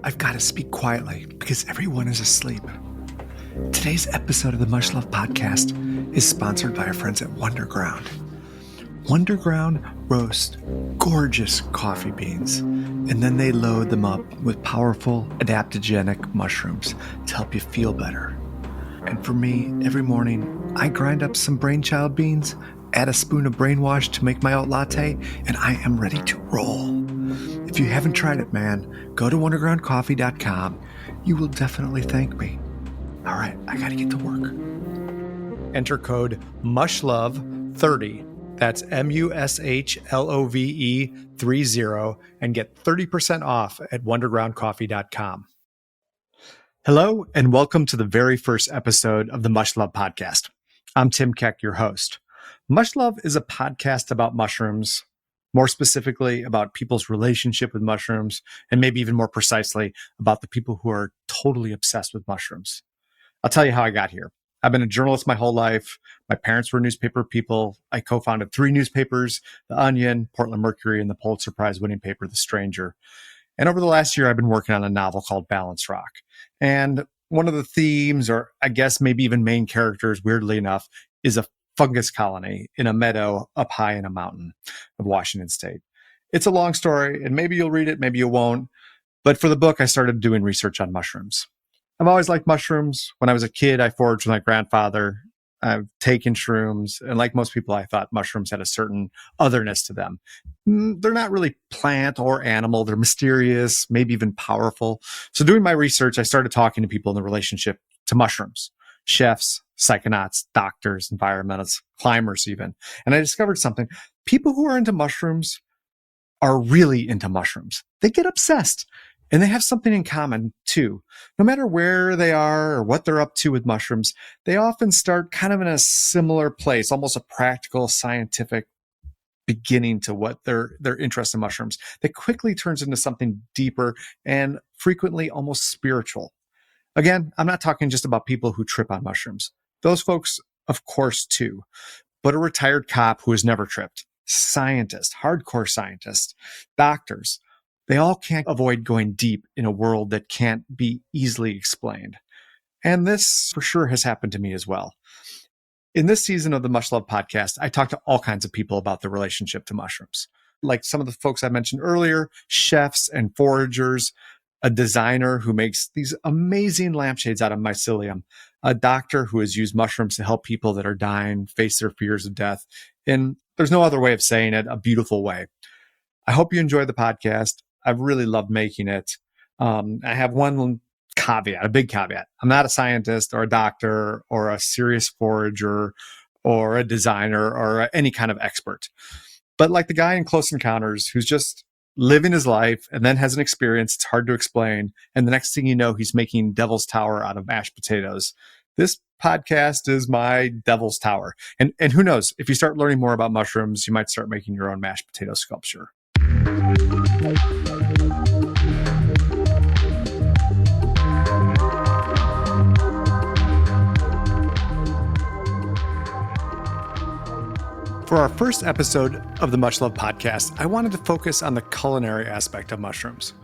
I've got to speak quietly because everyone is asleep. Today's episode of the Mush Love Podcast is sponsored by our friends at Wonderground. Wonderground roast gorgeous coffee beans, and then they load them up with powerful adaptogenic mushrooms to help you feel better. And for me, every morning, I grind up some brainchild beans, add a spoon of brainwash to make my oat latte, and I am ready to roll. If you haven't tried it, man, go to wondergroundcoffee.com. You will definitely thank me. All right, I got to get to work. Enter code MUSHLOVE30. That's MUSHLOVE30 and get 30% off at wondergroundcoffee.com. Hello, and welcome to the very first episode of the Mush Love Podcast. I'm Tim Keck, your host. Mush Love is a podcast about mushrooms, more specifically about people's relationship with mushrooms, and maybe even more precisely about the people who are totally obsessed with mushrooms. I'll tell you how I got here. I've been a journalist my whole life. My parents were newspaper people. I co-founded 3 newspapers, The Onion, Portland Mercury, and the Pulitzer Prize winning paper, The Stranger. And over the last year, I've been working on a novel called Balanced Rock. And one of the themes, or I guess maybe even main characters, weirdly enough, is a fungus colony in a meadow up high in a mountain of Washington State. It's a long story, and maybe you'll read it, maybe you won't. But for the book, I started doing research on mushrooms. I've always liked mushrooms. When I was a kid, I foraged with my grandfather. I've taken shrooms. And like most people, I thought mushrooms had a certain otherness to them. They're not really plant or animal. They're mysterious, maybe even powerful. So doing my research, I started talking to people in the relationship to mushrooms. Chefs, psychonauts, doctors, environmentalists, climbers even. And I discovered something. People who are into mushrooms are really into mushrooms. They get obsessed. And they have something in common, too. No matter where they are or what they're up to with mushrooms, they often start kind of in a similar place, almost a practical, scientific beginning to what their interest in mushrooms. That quickly turns into something deeper and frequently almost spiritual. Again, I'm not talking just about people who trip on mushrooms. Those folks, of course, too. But a retired cop who has never tripped, scientists, hardcore scientists, doctors, they all can't avoid going deep in a world that can't be easily explained. And this for sure has happened to me as well. In this season of the Mush Love Podcast, I talk to all kinds of people about their relationship to mushrooms. Like some of the folks I mentioned earlier, chefs and foragers, a designer who makes these amazing lampshades out of mycelium, a doctor who has used mushrooms to help people that are dying face their fears of death. And there's no other way of saying it, a beautiful way. I hope you enjoy the podcast. I've really loved making it. I have one caveat, a big caveat. I'm not a scientist or a doctor or a serious forager or a designer or any kind of expert. But like the guy in Close Encounters who's just living his life and then has an experience it's hard to explain. And the next thing you know, he's making Devil's Tower out of mashed potatoes. This podcast is my Devil's Tower. And who knows, if you start learning more about mushrooms, you might start making your own mashed potato sculpture. For our first episode of the Mush Love Podcast, I wanted to focus on the culinary aspect of mushrooms.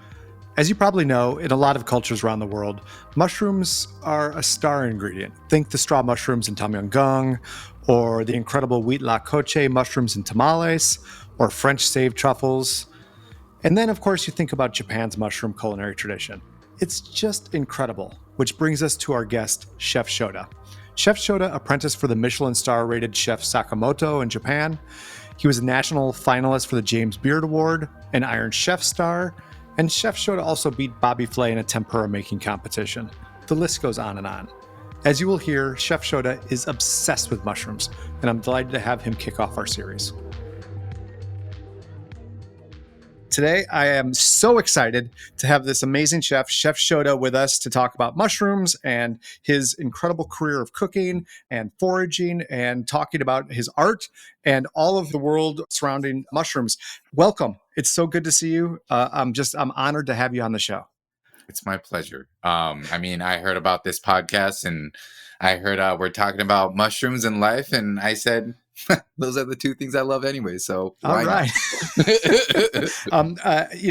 As you probably know, in a lot of cultures around the world, mushrooms are a star ingredient. Think the straw mushrooms in Tom Yum Goong, or the incredible wheat la coche mushrooms in tamales, or French save truffles. And then, of course, you think about Japan's mushroom culinary tradition. It's just incredible, which brings us to our guest, Chef Shota. Chef Shota apprenticed for the Michelin Star rated Chef Sakamoto in Japan. He was a national finalist for the James Beard Award, an Iron Chef Star, and Chef Shota also beat Bobby Flay in a tempura making competition. The list goes on and on. As you will hear, Chef Shota is obsessed with mushrooms, and I'm delighted to have him kick off our series. Today, I am so excited to have this amazing chef, Chef Shota, with us to talk about mushrooms and his incredible career of cooking and foraging and talking about his art and all of the world surrounding mushrooms. Welcome. It's so good to see you. I'm honored to have you on the show. It's my pleasure. I heard about this podcast and I heard we're talking about mushrooms and life, and I said, those are the two things I love anyway. So All why right. not?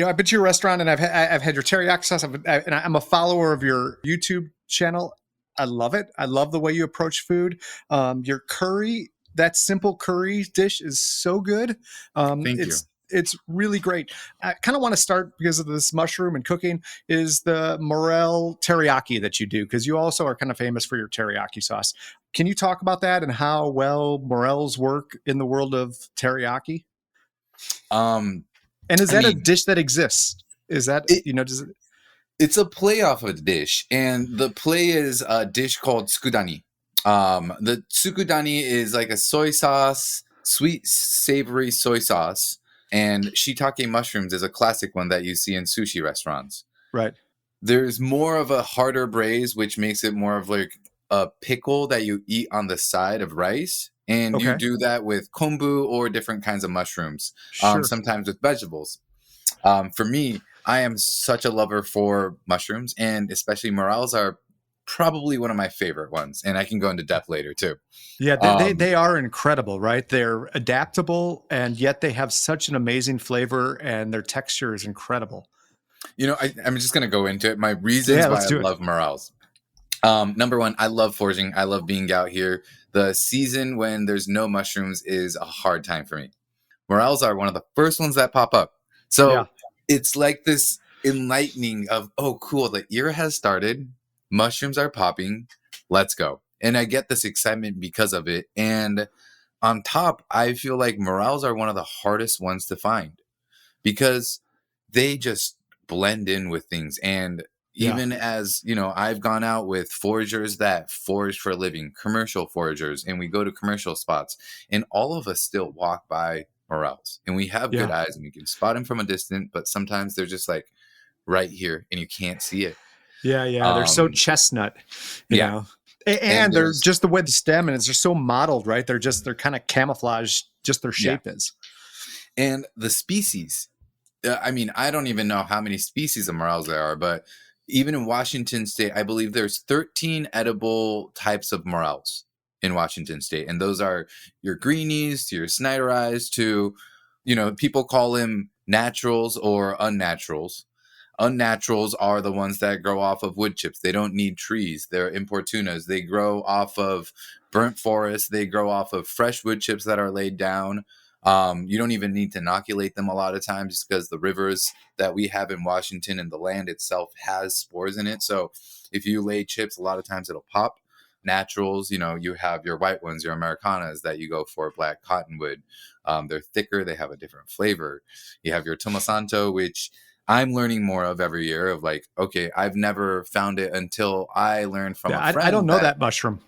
I've been to your restaurant and I've had your teriyaki sauce. And I'm a follower of your YouTube channel. I love it. I love the way you approach food. Your curry, that simple curry dish is so good. Thank you. It's really great. I kind of want to start because of this mushroom and cooking is the Morel Teriyaki that you do, because you also are kind of famous for your teriyaki sauce. Can you talk about that and how well Morels work in the world of teriyaki? And is that a dish that exists? Is that, does it? It's a play off of a dish, and the play is a dish called tsukudani. The tsukudani is like a soy sauce, sweet, savory soy sauce, and shiitake mushrooms is a classic one that you see in sushi restaurants. Right. There's more of a harder braise, which makes it more of like a pickle that you eat on the side of rice. And you do that with kombu or different kinds of mushrooms, Sure. sometimes with vegetables. For me, I am such a lover for mushrooms, and especially morels are probably one of my favorite ones. And I can go into depth later too. Yeah, they are incredible, right? They're adaptable, and yet they have such an amazing flavor, and their texture is incredible. I'm just going to go into it. My reasons why I love morels. Number one, I love foraging. I love being out here. The season when there's no mushrooms is a hard time for me. Morels are one of the first ones that pop up. So it's like this enlightening of, oh, cool, the era has started. Mushrooms are popping. Let's go. And I get this excitement because of it. And on top, I feel like morels are one of the hardest ones to find because they just blend in with things. And even as, I've gone out with foragers that forage for a living, commercial foragers, and we go to commercial spots, and all of us still walk by morels, and we have good eyes and we can spot them from a distance, but sometimes they're just like right here and you can't see it. They're so chestnut, you know, and they're just the way the stem, and it's just so modeled, right? They're kind of camouflaged, just their shape is. And the species, I don't even know how many species of morels there are, but even in Washington State, I believe there's 13 edible types of morels in Washington State. And those are your greenies to your Snyderized to, people call them naturals or unnaturals. Unnaturals are the ones that grow off of wood chips. They don't need trees. They're importunas. They grow off of burnt forests. They grow off of fresh wood chips that are laid down. You don't even need to inoculate them a lot of times just because the rivers that we have in Washington and the land itself has spores in it. So if you lay chips, a lot of times it'll pop. Naturals, you have your white ones, your Americanas that you go for, black cottonwood. They're thicker. They have a different flavor. You have your Tomasanto, which I'm learning more of every year of like, okay, I've never found it until I learned from a friend. I don't know that mushroom.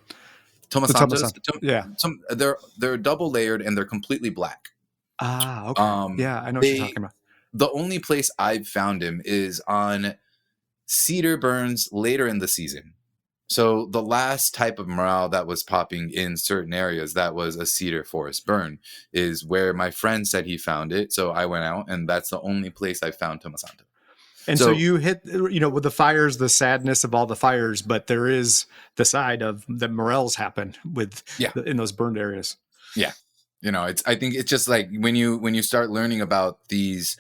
Tomasantos, they're double layered and they're completely black. Ah, okay. I know what you're talking about. The only place I've found him is on cedar burns later in the season. So the last type of morel that was popping in certain areas, that was a cedar forest burn, is where my friend said he found it. So I went out, and that's the only place I found Tomasanto. And so you hit, with the fires, the sadness of all the fires, but there is the side of the morels happen in those burned areas. Yeah. I think it's just like when you start learning about these,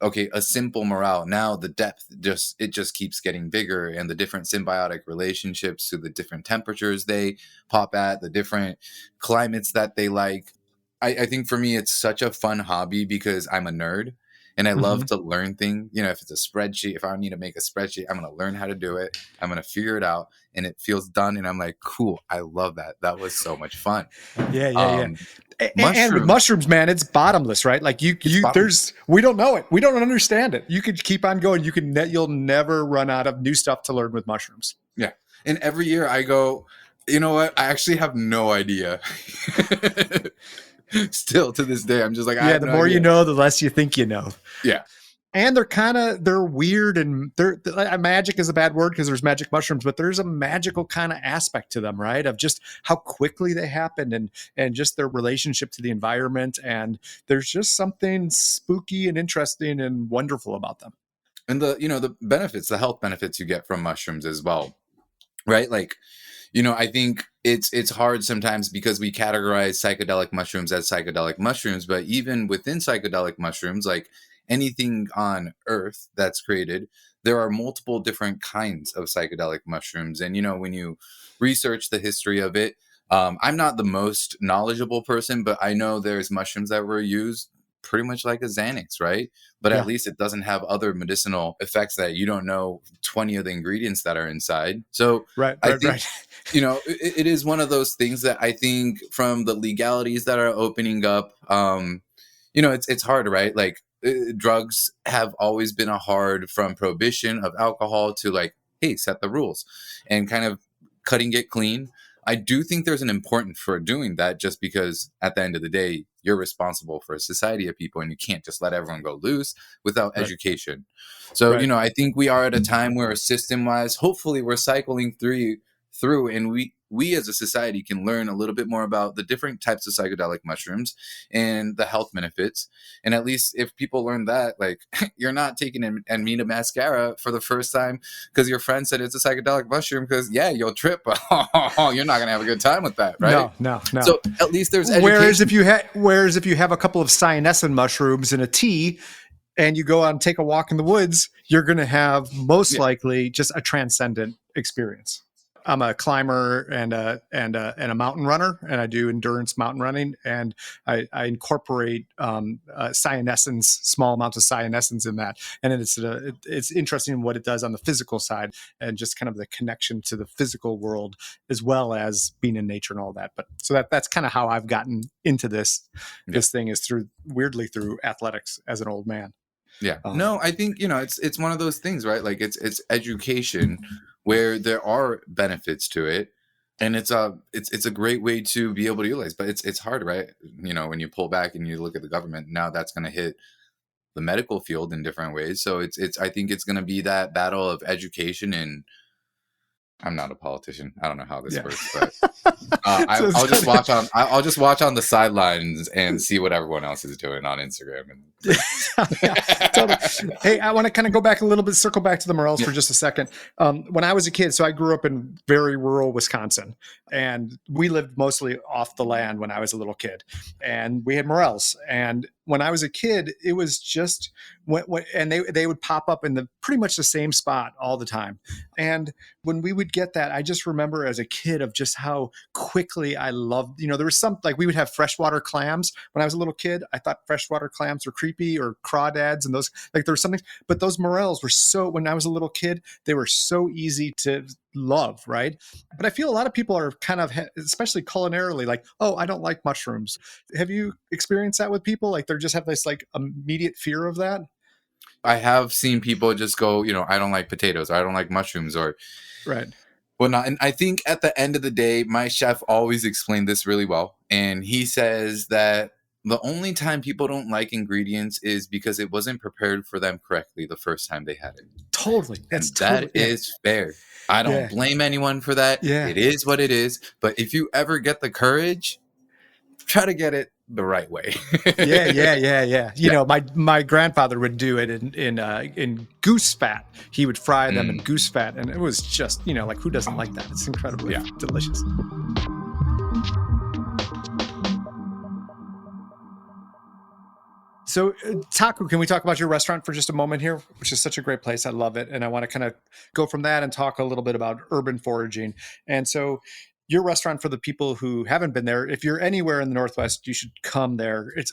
okay, a simple morel, now the depth just keeps getting bigger, and the different symbiotic relationships to the different temperatures they pop at, the different climates that they like. I think for me, it's such a fun hobby because I'm a nerd. And I love to learn things. If it's a spreadsheet, if I need to make a spreadsheet, I'm going to learn how to do it. I'm going to figure it out, and it feels done. And I'm like, cool. I love that. That was so much fun. Yeah. And with mushrooms, man, it's bottomless, right? Like we don't know it. We don't understand it. You could keep on going. You'll never run out of new stuff to learn with mushrooms. Yeah. And every year I go, you know what? I actually have no idea. Still to this day, I'm just like, the more you know, the less you think you know. Yeah. And they're weird, and magic is a bad word because there's magic mushrooms, but there's a magical kind of aspect to them, right? Of just how quickly they happen and just their relationship to the environment. And there's just something spooky and interesting and wonderful about them. And the benefits, the health benefits you get from mushrooms as well, right? Like, I think it's hard sometimes because we categorize psychedelic mushrooms as psychedelic mushrooms, but even within psychedelic mushrooms, like anything on Earth that's created, there are multiple different kinds of psychedelic mushrooms. And when you research the history of it, I'm not the most knowledgeable person, but I know there's mushrooms that were used pretty much like a Xanax, right? But at least it doesn't have other medicinal effects that you don't know 20 of the ingredients that are inside. So I think, it is one of those things that I think from the legalities that are opening up, it's hard, right? Like drugs have always been a hard, from prohibition of alcohol to like, hey, set the rules and kind of cutting it clean. I do think there's an importance for doing that, just because at the end of the day, you're responsible for a society of people and you can't just let everyone go loose without education. So, I think we are at a time where system wise, hopefully we're cycling through and we as a society can learn a little bit more about the different types of psychedelic mushrooms and the health benefits. And at least if people learn that, like, you're not taking an Amina mascara for the first time because your friend said it's a psychedelic mushroom, because you'll trip. You're not going to have a good time with that, right? No. So at least there's education. Whereas if you have a couple of cyanescent mushrooms in a tea and you go out and take a walk in the woods, you're going to have most likely just a transcendent experience. I'm a climber and a mountain runner, and I do endurance mountain running, and I incorporate cyanescence, small amounts of cyanescence in that, and it's interesting what it does on the physical side, and just kind of the connection to the physical world as well as being in nature and all that. But so that's kind of how I've gotten into this. This thing is weirdly through athletics as an old man. Yeah. No, I think, it's one of those things, right? Like it's education where there are benefits to it. And it's a great way to be able to utilize, but it's hard, right? When you pull back and you look at the government, now that's going to hit the medical field in different ways. So I think it's going to be that battle of education. And I'm not a politician. I don't know how this works, but I'll just watch on the sidelines and see what everyone else is doing on Instagram. Totally. Hey, I want to kind of go back a little bit, circle back to the Morels for just a second. When I was a kid, so I grew up in very rural Wisconsin, and we lived mostly off the land when I was a little kid, and we had Morels. And when I was a kid, it was just and they would pop up in pretty much the same spot all the time. And when we would get that, I just remember as a kid of just how quickly I loved, there was some, like, we would have freshwater clams when I was a little kid. I thought freshwater clams were creepy, or crawdads, and those, like, there was something, but those Morels were when I was a little kid, they were so easy to love, right? But I feel a lot of people are kind of, especially culinarily, like, oh, I don't like mushrooms. Have you experienced that with people? Like, they just have this like immediate fear of that? I have seen people just go, I don't like potatoes, or I don't like mushrooms, or whatnot. And I think at the end of the day, my chef always explained this really well. And he says that the only time people don't like ingredients is because it wasn't prepared for them correctly the first time they had it. Totally. That is fair. I don't blame anyone for that. Yeah. It is what it is. But if you ever get the courage, try to get it the right way. Yeah. My grandfather would do it in goose fat. He would fry them in goose fat, and it was just, like, who doesn't like that? It's incredibly delicious. So, Taku, can we talk about your restaurant for just a moment here, which is such a great place? I love it. And I want to kind of go from that and talk a little bit about urban foraging. And so your restaurant, for the people who haven't been there, if you're anywhere in the Northwest, you should come there. It's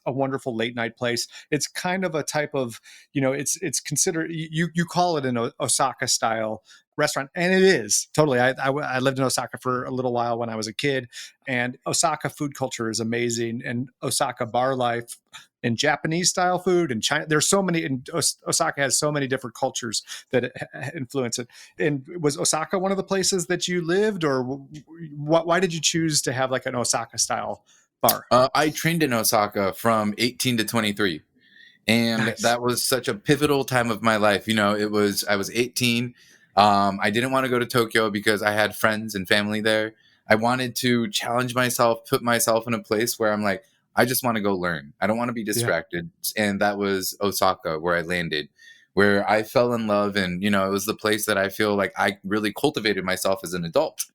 a wonderful late night place. It's kind of a type of, it's considered, you call it an Osaka style restaurant, and it is totally. I lived in Osaka for a little while when I was a kid, and Osaka food culture is amazing, and Osaka bar life and Japanese style food and China. There's so many, and Osaka has so many different cultures that influence it. And was Osaka one of the places that you lived, or why did you choose to have like an Osaka style bar? I trained in Osaka from 18 to 23. And that was such a pivotal time of my life. I was 18. I didn't want to go to Tokyo because I had friends and family there. I wanted to challenge myself, put myself in a place where I'm like, I just want to go learn. I don't want to be distracted. Yeah. And that was Osaka, where I landed, where I fell in love. And, it was the place that I feel like I really cultivated myself as an adult.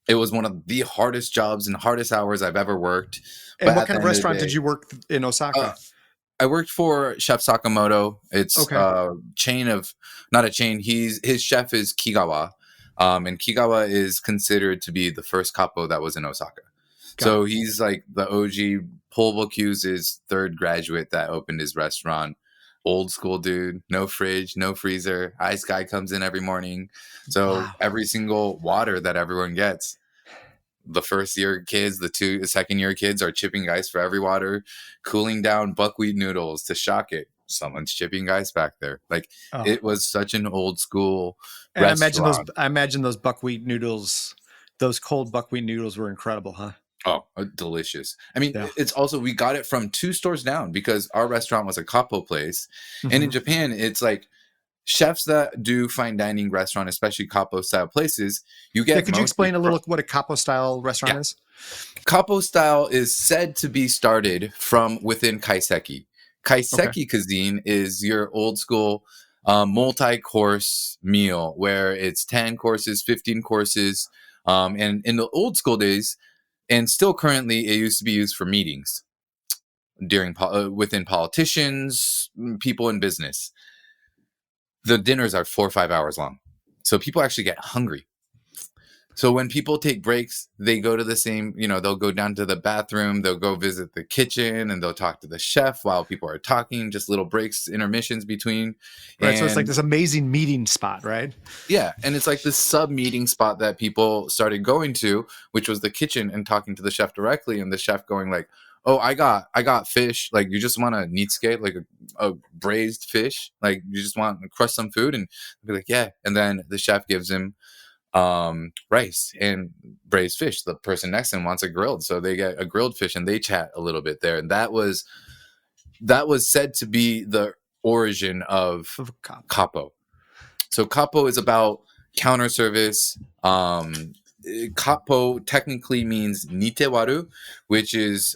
It was one of the hardest jobs and hardest hours I've ever worked. And But what at the kind of end of the restaurant did day, you work in uh, Osaka? I worked for Chef Sakamoto. It's Okay. a chain of, not a chain. His chef is Kigawa, and Kigawa is considered to be the first capo that was in Osaka. Got So it. he's like the OG. Paul Bocuse is third graduate that opened his restaurant. Old school dude, no fridge, no freezer. Ice guy comes in every morning. So Wow. every single water that everyone gets, the first year kids, the second year kids are chipping ice for every water, cooling down buckwheat noodles to shock it. Someone's chipping ice back there. Like, Oh, it was such an old school and restaurant. I imagine those buckwheat noodles, those cold buckwheat noodles were incredible, huh? Oh, delicious. I mean, Yeah. it's also, we got it from 2 stores down because our restaurant was a capo place. And in Mhm. Japan, it's like chefs that do fine dining restaurant, especially capo style places, you Yeah, get could you mostly explain a little what a capo style restaurant yeah. is? Capo style is said to be started from within kaiseki. Okay. Kaiseki cuisine is your old school multi-course meal where it's 10 courses, 15 courses. And in the old school days, and still currently, it used to be used for meetings within politicians, people in business. The dinners are 4 or 5 hours long. So people actually get hungry. So when people take breaks, they go to the same, they'll go down to the bathroom, they'll go visit the kitchen, and they'll talk to the chef while people are talking, just little breaks, intermissions between. Right. So it's like And this amazing meeting spot, right? yeah, and it's like this sub meeting spot that people started going to, which was the kitchen, and talking to the chef directly, and the chef going like, "Oh, I got fish. Like, you just want a nitsuke, like a braised fish. Like, you just want to crush some food." And I'd be like, "Yeah." And then the chef gives him rice and braised fish. The person next to him wants a grilled, so they get a grilled fish, and they chat a little bit there. And that was said to be the origin of Of a capo. capo. So capo is about counter service. Capo technically means nitewaru, which is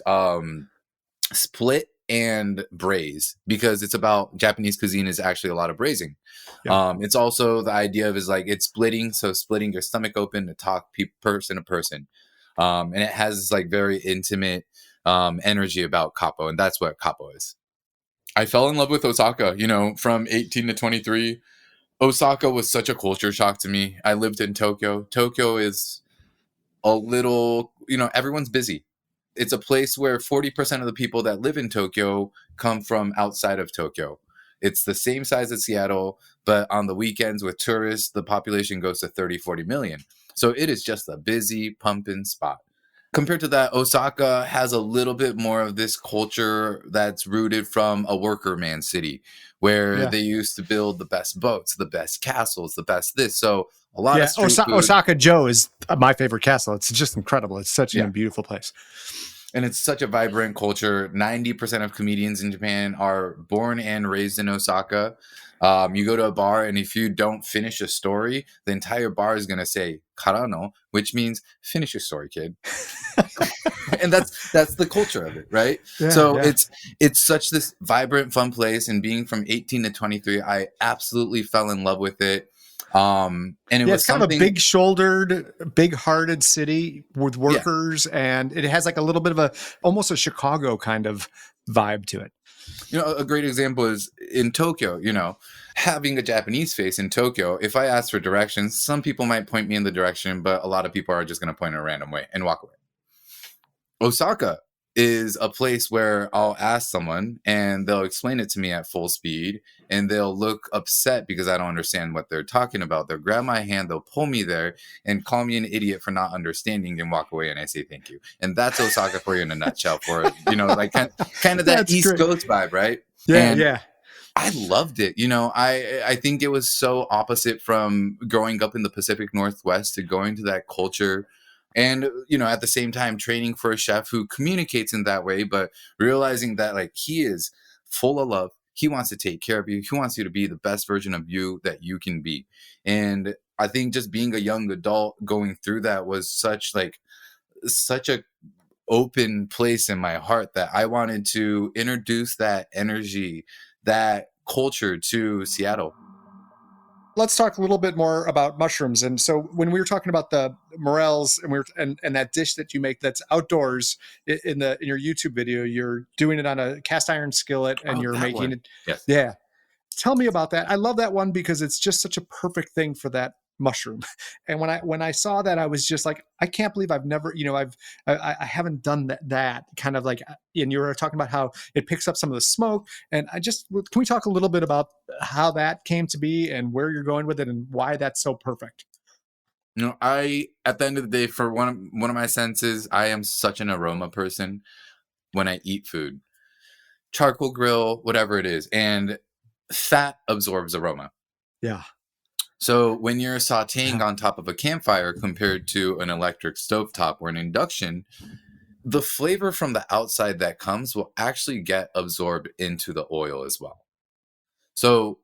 split and braise, because it's about Japanese cuisine is actually a lot of braising. Yeah. It's also the idea of is like it's splitting, so splitting your stomach open to talk person to person, and it has like very intimate energy about capo, and that's what capo is. I fell in love with Osaka, from 18 to 23. Osaka was such a culture shock to me. I lived in Tokyo. Tokyo is a little, everyone's busy. It's a place where 40% of the people that live in Tokyo come from outside of Tokyo. It's the same size as Seattle, but on the weekends with tourists, the population goes to 30, 40 million. So it is just a busy, pumping spot. Compared to that, Osaka has a little bit more of this culture that's rooted from a worker man city, where Yeah. they used to build the best boats, the best castles, the best this. So a lot of Yeah. street food. Osaka Joe is my favorite castle. It's just incredible. It's such a Yeah. beautiful place. And it's such a vibrant culture. 90% of comedians in Japan are born and raised in Osaka. You go to a bar, and if you don't finish a story, the entire bar is going to say "karano," which means "finish your story, kid." And that's the culture of it, right? Yeah. So Yeah. it's such this vibrant, fun place. And being from 18 to 23, I absolutely fell in love with it. And it Yeah, was it's kind of a something. big shouldered, big hearted city with Yeah. workers, and it has like a little bit of almost a Chicago kind of vibe to it. A great example is in Tokyo, having a Japanese face in Tokyo. If I ask for directions, some people might point me in the direction, but a lot of people are just going to point in a random way and walk away. Osaka is a place where I'll ask someone and they'll explain it to me at full speed, and they'll look upset because I don't understand what they're talking about. They'll grab my hand, they'll pull me there and call me an idiot for not understanding, and walk away, and I say thank you. And that's Osaka for you in a nutshell, for like kind of that That's East great. Coast vibe, right? Yeah, And yeah. I loved it. I think it was so opposite from growing up in the Pacific Northwest to going to that culture. And, at the same time, training for a chef who communicates in that way, but realizing that like he is full of love. He wants to take care of you. He wants you to be the best version of you that you can be. And I think just being a young adult going through that was such a open place in my heart that I wanted to introduce that energy, that culture to Seattle. Let's talk a little bit more about mushrooms. And so when we were talking about the morels and that dish that you make that's outdoors in your YouTube video, you're doing it on a cast iron skillet and Oh, you're that making one. it. Yes. Yeah. Tell me about that. I love that one because it's just such a perfect thing for that mushroom. And when I saw that, I was just like, I can't believe I've never, I haven't done that kind of like, and you were talking about how it picks up some of the smoke. And can we talk a little bit about how that came to be and where you're going with it and why that's so perfect? At the end of the day, for one of my senses, I am such an aroma person when I eat food. Charcoal grill, whatever it is, and fat absorbs aroma. Yeah. So when you're sauteing Yeah. on top of a campfire compared to an electric stovetop or an induction, the flavor from the outside that comes will actually get absorbed into the oil as well. So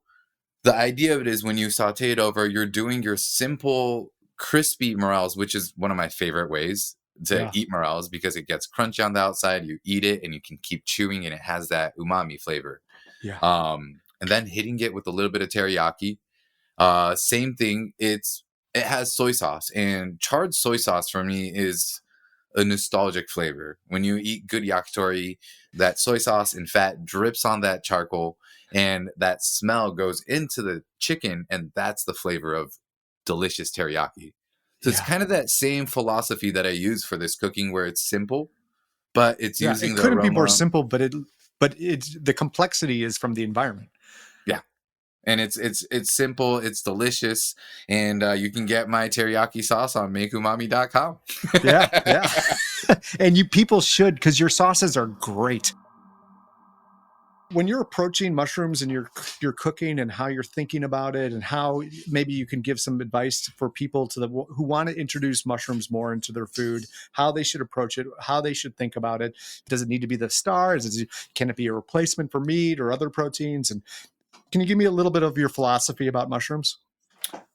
the idea of it is when you saute it over, you're doing your simple crispy morels, which is one of my favorite ways to Yeah. eat morels because it gets crunchy on the outside. You eat it and you can keep chewing and it has that umami flavor. Yeah. And then hitting it with a little bit of teriyaki. Same thing. It has soy sauce, and charred soy sauce for me is a nostalgic flavor. When you eat good yakitori, that soy sauce and fat drips on that charcoal, and that smell goes into the chicken, and that's the flavor of delicious teriyaki. So it's Yeah. kind of that same philosophy that I use for this cooking, where it's simple, but it's Yeah. using It the couldn't be more aroma. simple, but it's the complexity is from the environment. Yeah. And it's simple, it's delicious, and you can get my teriyaki sauce on makeumami.com. Yeah. Yeah. And people should, because your sauces are great. When you're approaching mushrooms and you're cooking and how you're thinking about it and how maybe you can give some advice for people who want to introduce mushrooms more into their food, how they should approach it, how they should think about it. Does it need to be the star? Can it be a replacement for meat or other proteins? And can you give me a little bit of your philosophy about mushrooms?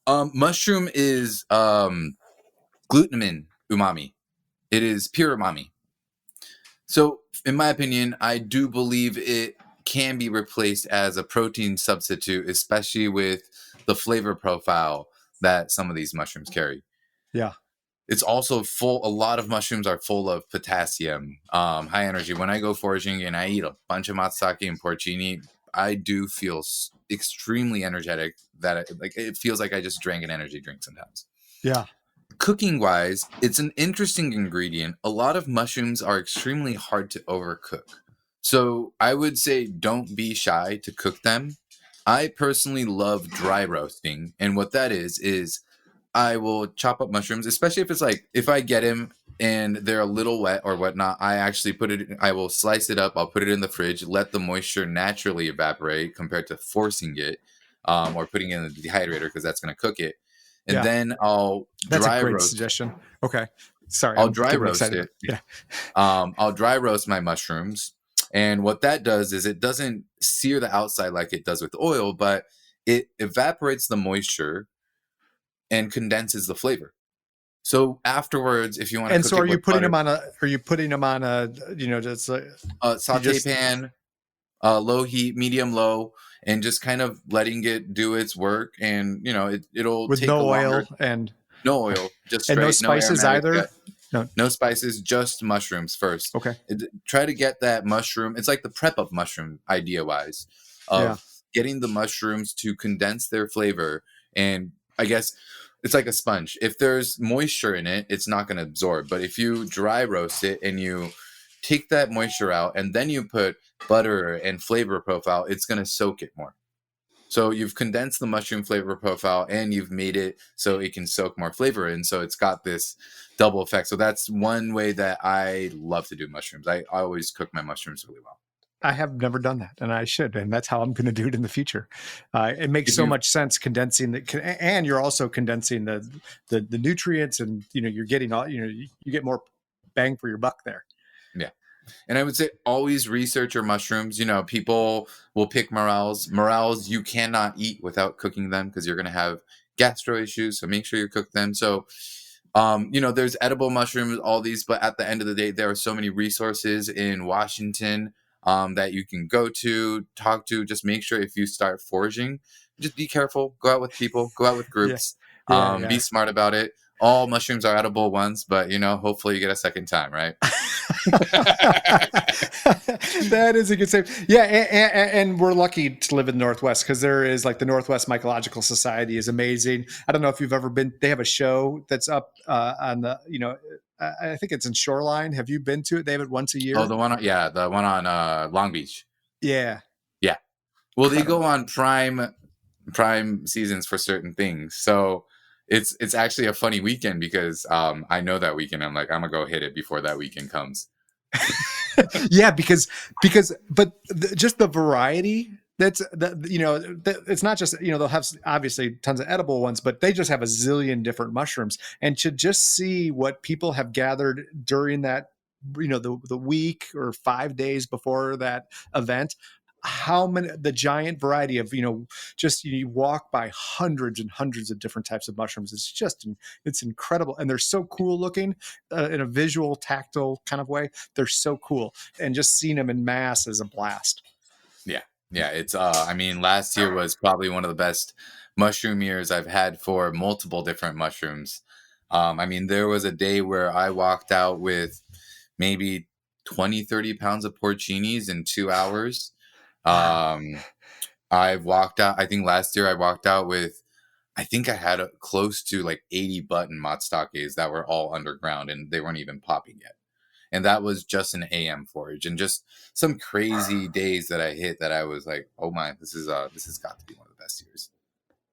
Mushroom is glutamine umami. It is pure umami. So, in my opinion, I do believe it can be replaced as a protein substitute, especially with the flavor profile that some of these mushrooms carry. Yeah. It's also a lot of mushrooms are full of potassium, high energy. When I go foraging and I eat a bunch of matsutake and porcini, I do feel extremely energetic. It feels like I just drank an energy drink sometimes. Yeah. Cooking wise, it's an interesting ingredient. A lot of mushrooms are extremely hard to overcook. So I would say don't be shy to cook them. I personally love dry roasting. And what that is I will chop up mushrooms, especially if I get them and they're a little wet or whatnot. I will slice it up. I'll put it in the fridge, let the moisture naturally evaporate compared to forcing it or putting it in the dehydrator because that's going to cook it. And Yeah. then I'll That's a dry great roast. suggestion. Okay. Sorry. I'll I'm dry getting roast excited. it. Yeah. I'll dry roast my mushrooms. And what that does is it doesn't sear the outside like it does with oil, but it evaporates the moisture and condenses the flavor. So afterwards, if you want to And cook so it with butter, are you putting them on just you saute just pan, low heat, medium low, and just kind of letting it do its work. And it'll with take a no longer. oil and No oil, just no straight, no spices aromatic, either? No. no spices, just mushrooms first. Okay. Try to get that mushroom. It's like the prep of mushroom idea wise Yeah. of getting the mushrooms to condense their flavor. And I guess it's like a sponge. If there's moisture in it, it's not going to absorb. But if you dry roast it and you take that moisture out and then you put butter and flavor profile, it's going to soak it more. So you've condensed the mushroom flavor profile and you've made it so it can soak more flavor in. So it's got this double effect. So that's one way that I love to do mushrooms. I always cook my mushrooms really well. I have never done that, and I should, and that's how I'm going to do it in the future. It makes If so you much sense condensing and you're also condensing the nutrients, and you're getting you get more bang for your buck there. Yeah. And I would say always research your mushrooms. People will pick morels. Morels you cannot eat without cooking them because you're going to have gastro issues. So make sure you cook them. So, there's edible mushrooms, all these, but at the end of the day, there are so many resources in Washington. that you can go to, talk to. Just make sure if you start foraging, just be careful. Go out with people. Go out with Yeah. groups. Yeah. Be smart about it. All mushrooms are edible once, but hopefully you get a second time, right? That is a good save. Yeah, and we're lucky to live in the Northwest because there is like the Northwest Mycological Society is amazing. I don't know if you've ever been. They have a show that's up on the I think it's in Shoreline. Have you been to it? They have it once a year. Oh, the one on Long Beach. Yeah. Yeah. Well, they Incredible. go on prime seasons for certain things. So it's actually a funny weekend because I know that weekend. I'm like, I'm gonna go hit it before that weekend comes. Yeah, because just the variety it's not just they'll have obviously tons of edible ones, but they just have a zillion different mushrooms, and to just see what people have gathered during that the week or 5 days before that event, how many the giant variety of just you walk by hundreds and hundreds of different types of mushrooms. It's incredible, and they're so cool looking in a visual tactile kind of way. They're so cool, and just seeing them in mass is a blast. Yeah, it's last year was probably one of the best mushroom years I've had for multiple different mushrooms. There was a day where I walked out with maybe 20-30 pounds of porcinis in 2 hours. Wow. I've walked out, I think last year I walked out with, I think I had close to like 80 button matsutakes that were all underground and they weren't even popping yet. And that was just an AM forage, and just some crazy days that I hit that I was like, oh my, this has got to be one of the best years.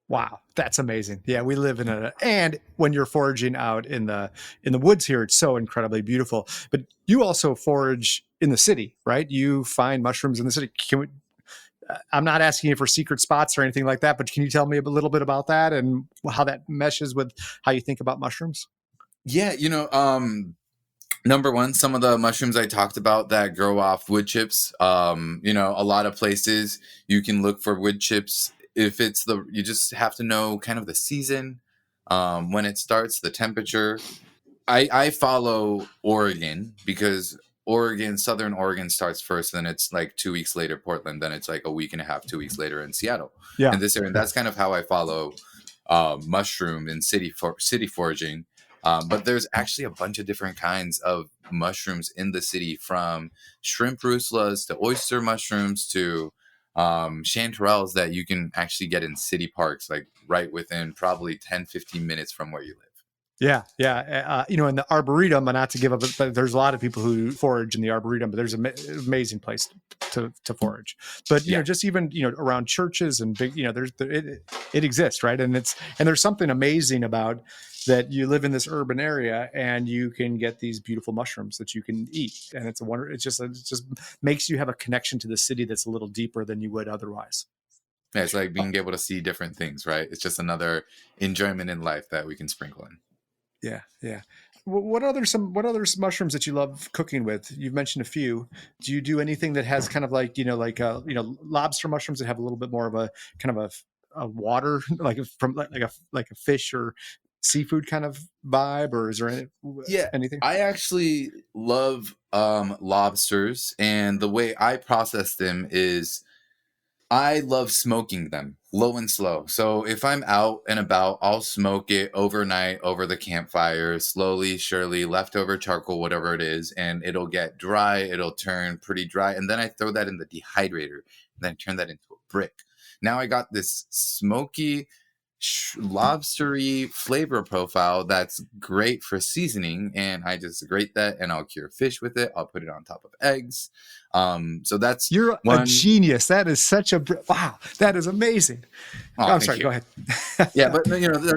Wow, that's amazing. Yeah, we live in and when you're foraging out in the woods here, it's so incredibly beautiful. But you also forage in the city, right? You find mushrooms in the city. I'm not asking you for secret spots or anything like that, but can you tell me a little bit about that and how that meshes with how you think about mushrooms? Yeah, number one, some of the mushrooms I talked about that grow off wood chips. A lot of places you can look for wood chips. If you just have to know kind of the season, when it starts, the temperature. I follow Oregon because Southern Oregon starts first, then it's like 2 weeks later Portland, then it's like a week and a half, 2 weeks later in Seattle. Yeah. In this area, and that's kind of how I follow mushroom and city foraging. But there's actually a bunch of different kinds of mushrooms in the city, from shrimp ruslas to oyster mushrooms to chanterelles that you can actually get in city parks, like right within probably 10-15 minutes from where you live. Yeah. In the Arboretum, and not to give up, but there's a lot of people who forage in the Arboretum, but there's an amazing place to forage. But, just even, around churches and big, it exists, right? And there's something amazing about that. You live in this urban area and you can get these beautiful mushrooms that you can eat. And it's a wonder. It just makes you have a connection to the city that's a little deeper than you would otherwise. Yeah, it's like being able to see different things, right? It's just another enjoyment in life that we can sprinkle in. Yeah. What other mushrooms that you love cooking with? You've mentioned a few. Do you do anything that has kind of like lobster mushrooms that have a little bit more of a kind of a water like a fish or seafood kind of vibe, or is there anything? I actually love lobsters, and the way I process them is I love smoking them low and slow. So if I'm out and about, I'll smoke it overnight over the campfire, slowly, surely, leftover charcoal, whatever it is, and it'll get dry. It'll turn pretty dry. And then I throw that in the dehydrator, and then I turn that into a brick. Now I got this smoky, lobstery flavor profile that's great for seasoning, and I just grate that and I'll cure fish with it. I'll put it on top of eggs. So that's You're a genius. That is such a wow. That is amazing. I'm sorry. Go ahead. Yeah, but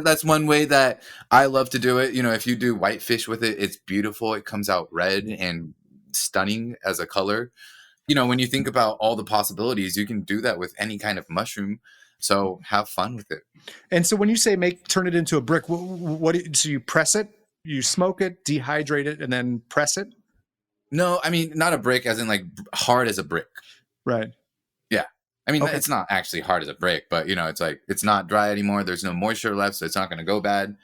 that's one way that I love to do it. If you do white fish with it, it's beautiful. It comes out red and stunning as a color. When you think about all the possibilities, you can do that with any kind of mushroom. So have fun with it. And so when you say turn it into a brick, so you press it, you smoke it, dehydrate it, and then press it? No, not a brick as in like hard as a brick. Right. Yeah. It's not actually hard as a brick, but it's like, it's not dry anymore. There's no moisture left, so it's not going to go bad.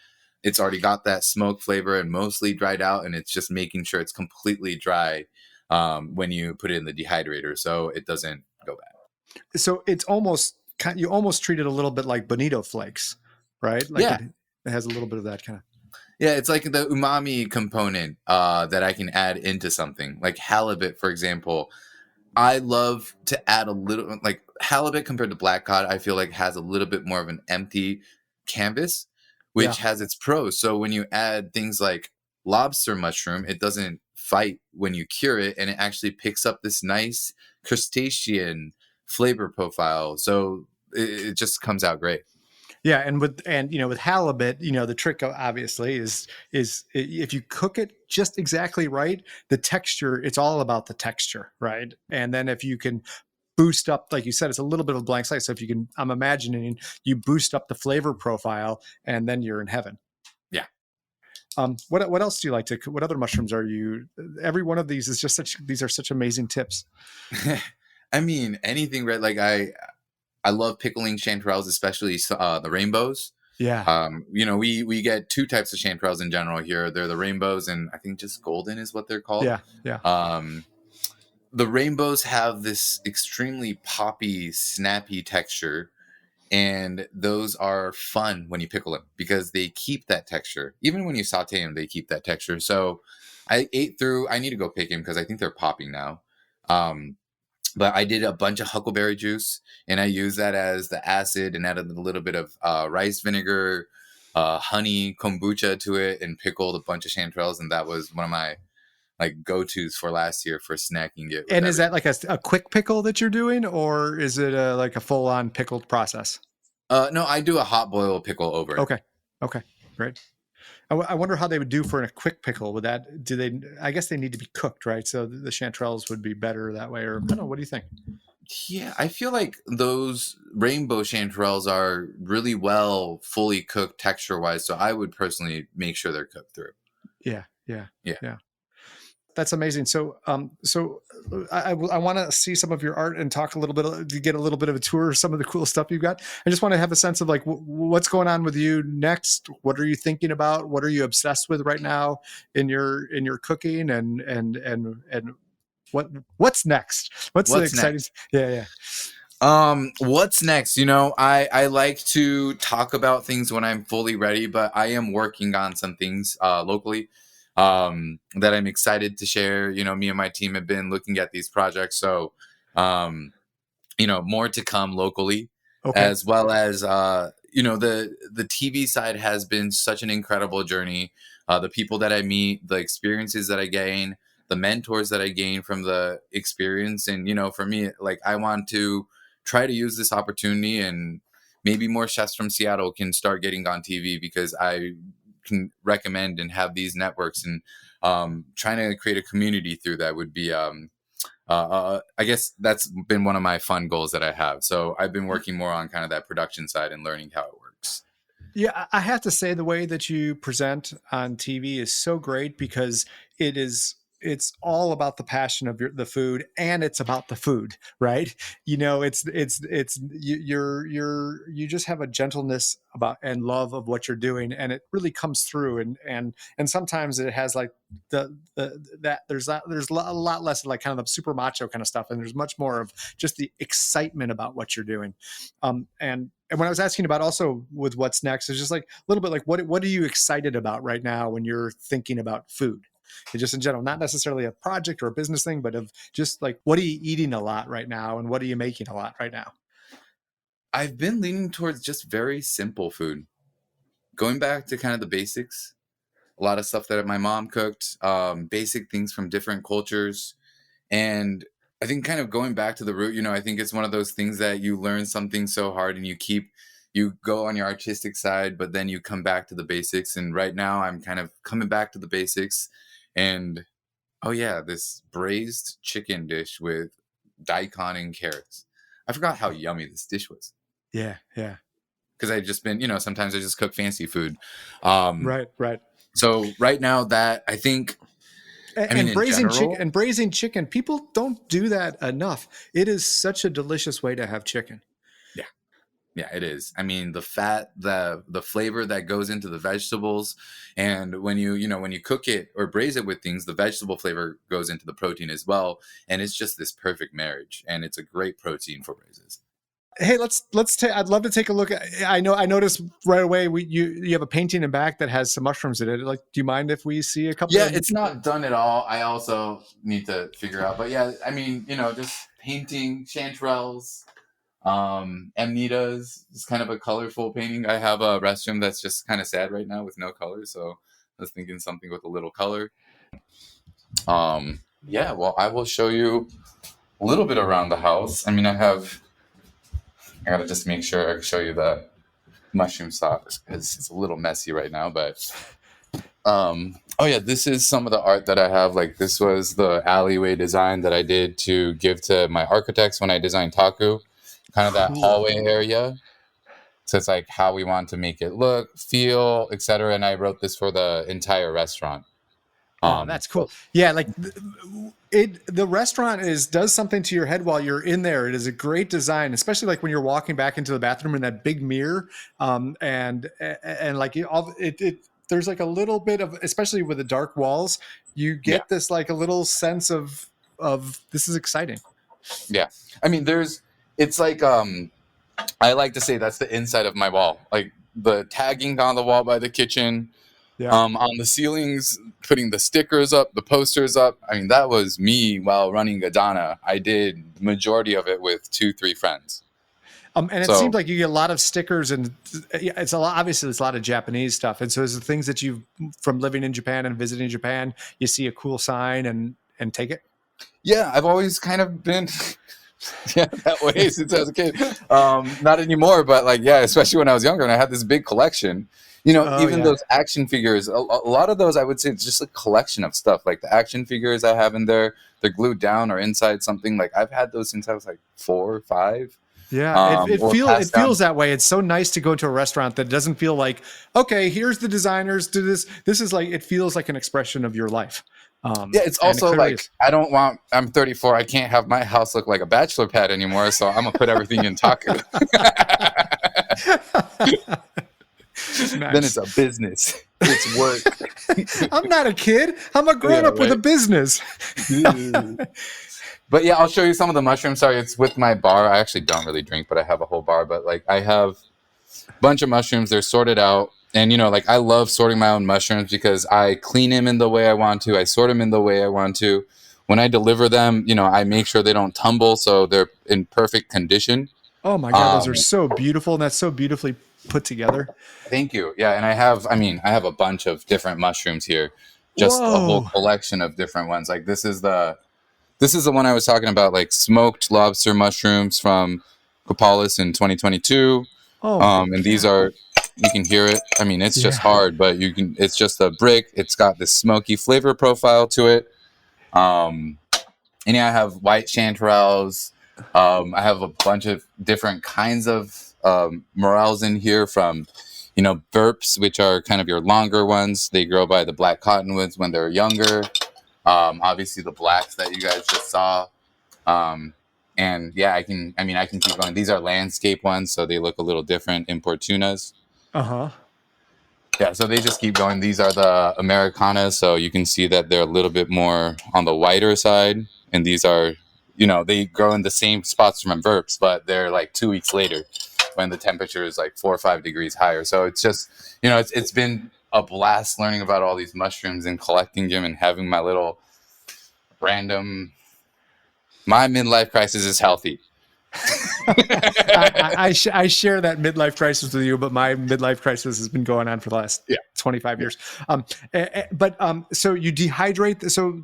It's already got that smoke flavor and mostly dried out, and it's just making sure it's completely dry. when you put it in the dehydrator, so it doesn't go bad. So it's you almost treat it a little bit like bonito flakes, right? Like Yeah. it has a little bit of that kind of. Yeah, it's like the umami component that I can add into something. Like halibut, for example. I love to add a little, like halibut compared to black cod, I feel like has a little bit more of an empty canvas, Yeah. which has its pros. So when you add things like lobster mushroom, it doesn't fight when you cure it, and it actually picks up this nice crustacean flavor profile. So it just comes out great. Yeah, and with halibut, the trick obviously is if you cook it just exactly right, the texture, it's all about the texture, right? And then if you can boost up, like you said, it's a little bit of a blank slate. So if you can, I'm imagining you boost up the flavor profile, and then you're in heaven. Yeah. What else do you like to? What other mushrooms are you? Every one of these is just these are such amazing tips. I mean, anything red. Like I love pickling chanterelles, especially the rainbows. Yeah. We get two types of chanterelles in general here. They're the rainbows, and I think just golden is what they're called. Yeah. Yeah. The rainbows have this extremely poppy, snappy texture, and those are fun when you pickle them because they keep that texture. Even when you saute them, they keep that texture. So I need to go pick them because I think they're popping now. But I did a bunch of huckleberry juice, and I used that as the acid and added a little bit of rice vinegar, honey, kombucha to it, and pickled a bunch of chanterelles. And that was one of my like go-tos for last year for snacking it. And is that like a quick pickle that you're doing, or is it like a full-on pickled process? No, I do a hot boil pickle over it. Okay, great. I wonder how they would do for a quick pickle. With that, I guess they need to be cooked, right? So the chanterelles would be better that way, or I don't know. What do you think? Yeah, I feel like those rainbow chanterelles are really well fully cooked texture-wise. So I would personally make sure they're cooked through. Yeah. That's amazing. So, I want to see some of your art and talk a little bit, to get a little bit of a tour of some of the cool stuff you've got. I just want to have a sense of like, what's going on with you next? What are you thinking about? What are you obsessed with right now in your cooking, and what's next? What's the exciting? Next? Yeah. What's next? I like to talk about things when I'm fully ready, but I am working on some things locally that I'm excited to share. Me and my team have been looking at these projects, so more to come locally, as well as the TV side has been such an incredible journey. The people that I meet, the experiences that I gain, the mentors that I gain from the experience, and for me, like I want to try to use this opportunity, and maybe more chefs from Seattle can start getting on TV because I can recommend and have these networks, and trying to create a community through that would be I guess that's been one of my fun goals that I have. So I've been working more on kind of that production side and learning how it works. Yeah, I have to say the way that you present on TV is so great because it's all about the passion of the food, and it's about the food, right? You just have a gentleness about and love of what you're doing, and it really comes through. And sometimes it has like there's a lot less of like kind of the super macho kind of stuff, and there's much more of just the excitement about what you're doing. And when I was asking about also with what's next, it's just like a little bit like what are you excited about right now when you're thinking about food? And just in general, not necessarily a project or a business thing, but of just like what are you eating a lot right now, and what are you making a lot right now? I've been leaning towards just very simple food, going back to kind of the basics. A lot of stuff that my mom cooked, basic things from different cultures, and I think kind of going back to the root. I think it's one of those things that you learn something so hard, and you go on your artistic side, but then you come back to the basics. And right now I'm kind of coming back to the basics. And oh yeah, this braised chicken dish with daikon and carrots. I forgot how yummy this dish was. Yeah. Because I just been, sometimes I just cook fancy food. Right. So right now that I think, and braising chicken, people don't do that enough. It is such a delicious way to have chicken. Yeah. Yeah, it is. I mean, the fat, the flavor that goes into the vegetables, and when when you cook it or braise it with things, the vegetable flavor goes into the protein as well, and it's just this perfect marriage, and it's a great protein for braises. Hey, let's take. I'd love to take a look. I noticed right away. You have a painting in back that has some mushrooms in it. Like, do you mind if we see a couple? Yeah, it's not done at all. I also need to figure out, but yeah, I mean, just painting chanterelles, amnitas is kind of a colorful painting. I have a restroom that's just kind of sad right now with no color, so I was thinking something with a little color. Yeah, well, I will show you a little bit around the house. I mean, I gotta just make sure I show you the mushroom sauce because it's a little messy right now, but oh yeah, this is some of the art that I have. Like, this was the alleyway design that I did to give to my architects when I designed Taku, kind of that hallway area. So it's like how we want to make it look, feel, etc. And I wrote this for the entire restaurant. Oh, that's cool. Yeah, like the restaurant does something to your head while you're in there. It is a great design, especially like when you're walking back into the bathroom in that big mirror, and like there's like a little bit of, especially with the dark walls, you get this like a little sense of this is exciting. Yeah, I mean, it's like I like to say that's the inside of my wall, like the tagging on the wall by the kitchen. Yeah. On the ceilings, putting the stickers up, the posters up. I mean, that was me while running Adana. I did the majority of it with 2-3 friends. And it seems like you get a lot of stickers, and it's obviously it's a lot of Japanese stuff. And so it's the things that from living in Japan and visiting Japan, you see a cool sign and take it. Yeah, I've always kind of been that way since I was a kid. Not anymore, but like, yeah, especially when I was younger and I had this big collection. Those action figures, a lot of those, I would say it's just a collection of stuff. Like the action figures I have in there, they're glued down or inside something. Like I've had those since I was like 4 or 5. Yeah, it feels that way. It's so nice to go to a restaurant that doesn't feel like, okay, here's the designers do this. This is like, it feels like an expression of your life. Yeah, it's also like, I'm 34. I can't have my house look like a bachelor pad anymore. So I'm going to put everything in Taku. Nice. Then it's a business. It's work. I'm not a kid. I'm a grown-up with a business. But yeah, I'll show you some of the mushrooms. Sorry, it's with my bar. I actually don't really drink, but I have a whole bar. But like, I have a bunch of mushrooms. They're sorted out. And, like, I love sorting my own mushrooms because I clean them in the way I want to. I sort them in the way I want to. When I deliver them, I make sure they don't tumble, so they're in perfect condition. Oh my God, those are so beautiful, and that's so beautifully put together. Thank you. Yeah, and I have a bunch of different mushrooms here, just a whole collection of different ones. Like this is the one I was talking about, like smoked lobster mushrooms from Copalis in 2022. And these are, you can hear it. I mean, it's just hard, but it's just a brick. It's got this smoky flavor profile to it. And yeah, I have white chanterelles. I have a bunch of different kinds of morels in here from, burps, which are kind of your longer ones. They grow by the black cottonwoods when they're younger. Obviously the blacks that you guys just saw. And yeah, I can keep going. These are landscape ones, so they look a little different. Importunas. Yeah, so they just keep going. These are the Americanas, so you can see that they're a little bit more on the whiter side. And these are, they grow in the same spots from burps, but they're like 2 weeks later when the temperature is like 4 or 5 degrees higher. So it's just, it's been a blast learning about all these mushrooms and collecting them and having my little random... My midlife crisis is healthy. I share that midlife crisis with you, but my midlife crisis has been going on for the last 25 years. So you dehydrate. So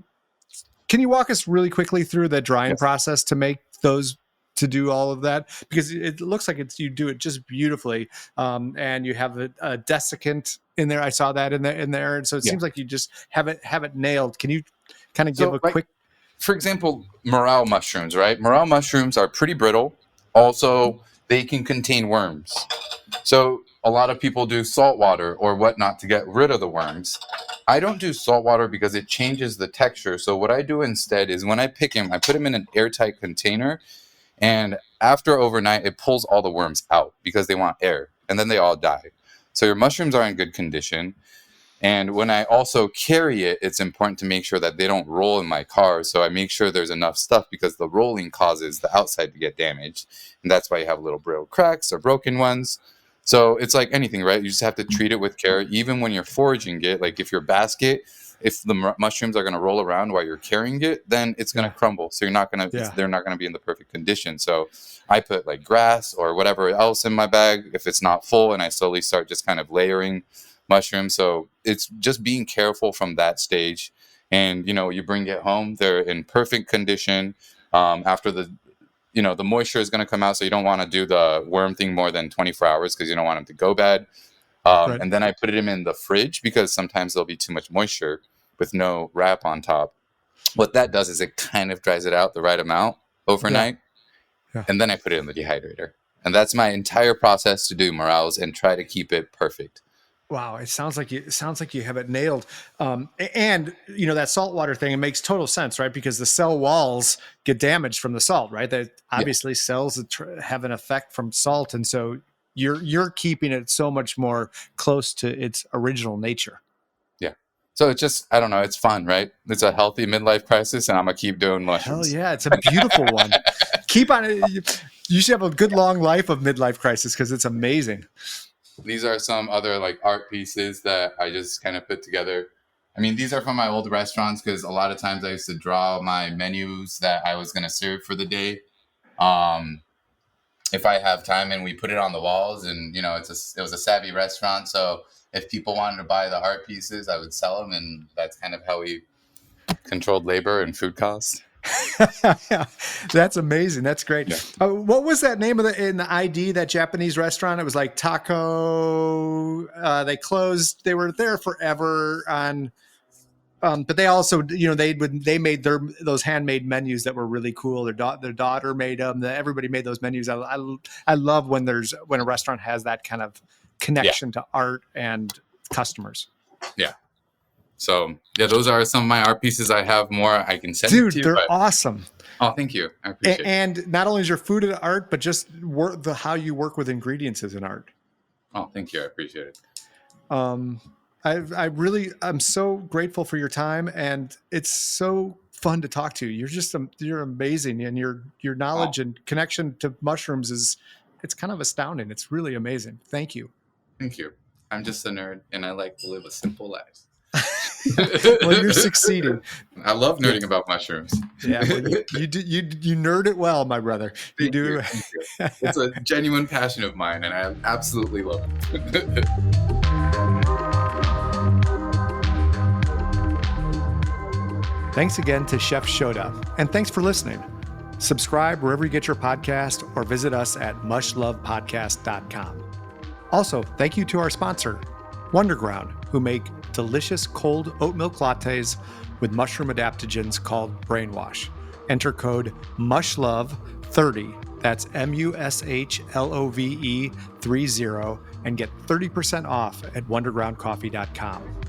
can you walk us really quickly through the drying process to make those, to do all of that? Because it looks like you do it just beautifully. And you have a desiccant in there. I saw that in there. And so it seems like you just have it nailed. Can you kind of give a quick... For example, morel mushrooms, right? Morel mushrooms are pretty brittle. Also, they can contain worms. So a lot of people do salt water or whatnot to get rid of the worms. I don't do salt water because it changes the texture. So what I do instead is when I pick them, I put them in an airtight container And after overnight, it pulls all the worms out because they want air, and then they all die. So your mushrooms are in good condition. And when I also carry it, it's important to make sure that they don't roll in my car. So I make sure there's enough stuff because the rolling causes the outside to get damaged. And that's why you have little brittle cracks or broken ones. So it's like anything, right? You just have to treat it with care. Even when you're foraging it, like if your basket, if the mushrooms are going to roll around while you're carrying it, then it's going to crumble. So they're not going to be in the perfect condition. So I put like grass or whatever else in my bag if it's not full, and I slowly start just kind of layering mushrooms. So it's just being careful from that stage. And, you bring it home, they're in perfect condition. After the moisture is going to come out. So you don't want to do the worm thing more than 24 hours because you don't want them to go bad. Right. And then I put them in the fridge because sometimes there'll be too much moisture with no wrap on top. What that does is it kind of dries it out the right amount overnight. Yeah. And then I put it in the dehydrator. And that's my entire process to do morels and try to keep it perfect. Wow, it sounds like you have it nailed. And that saltwater thing, it makes total sense, right? Because the cell walls get damaged from the salt, right? That obviously cells have an effect from salt, and so you're keeping it so much more close to its original nature. Yeah. So it's just, I don't know, it's fun, right? It's a healthy midlife crisis, and I'm gonna keep doing mushrooms. Hell yeah, it's a beautiful one. Keep on it. You should have a good long life of midlife crisis because it's amazing. These are some other like art pieces that I just kind of put together. I mean, these are from my old restaurants because a lot of times I used to draw my menus that I was going to serve for the day. If I have time, and we put it on the walls, and it was a savvy restaurant. So if people wanted to buy the art pieces, I would sell them. And that's kind of how we controlled labor and food costs. That's amazing. That's great. Yeah. What was that name of in the ID, that Japanese restaurant? It was like Taco. They closed. They were there forever on, but they also, they made those handmade menus that were really cool. Their daughter made them. Everybody made those menus. I love when a restaurant has that kind of connection to art and customers. Yeah. So, those are some of my art pieces. I have more I can send to you. Dude, they're awesome. Oh, thank you. I appreciate it. And not only is your food an art, but just how you work with ingredients is an art. Oh, thank you. I appreciate it. I'm so grateful for your time, and it's so fun to talk to you. You're amazing, and your knowledge and connection to mushrooms it's kind of astounding. It's really amazing. Thank you. Thank you. I'm just a nerd, and I like to live a simple life. Well, you're succeeding. I love nerding about mushrooms. Yeah, well, you nerd it well, my brother. Thank you. It's a genuine passion of mine, and I absolutely love it. Thanks again to Chef Shota, and thanks for listening. Subscribe wherever you get your podcast, or visit us at mushlovepodcast.com. Also, thank you to our sponsor, Wonderground, who make delicious cold oat milk lattes with mushroom adaptogens called Brainwash. Enter code MUSHLOVE30, that's MUSHLOVE 30, and get 30% off at wondergroundcoffee.com.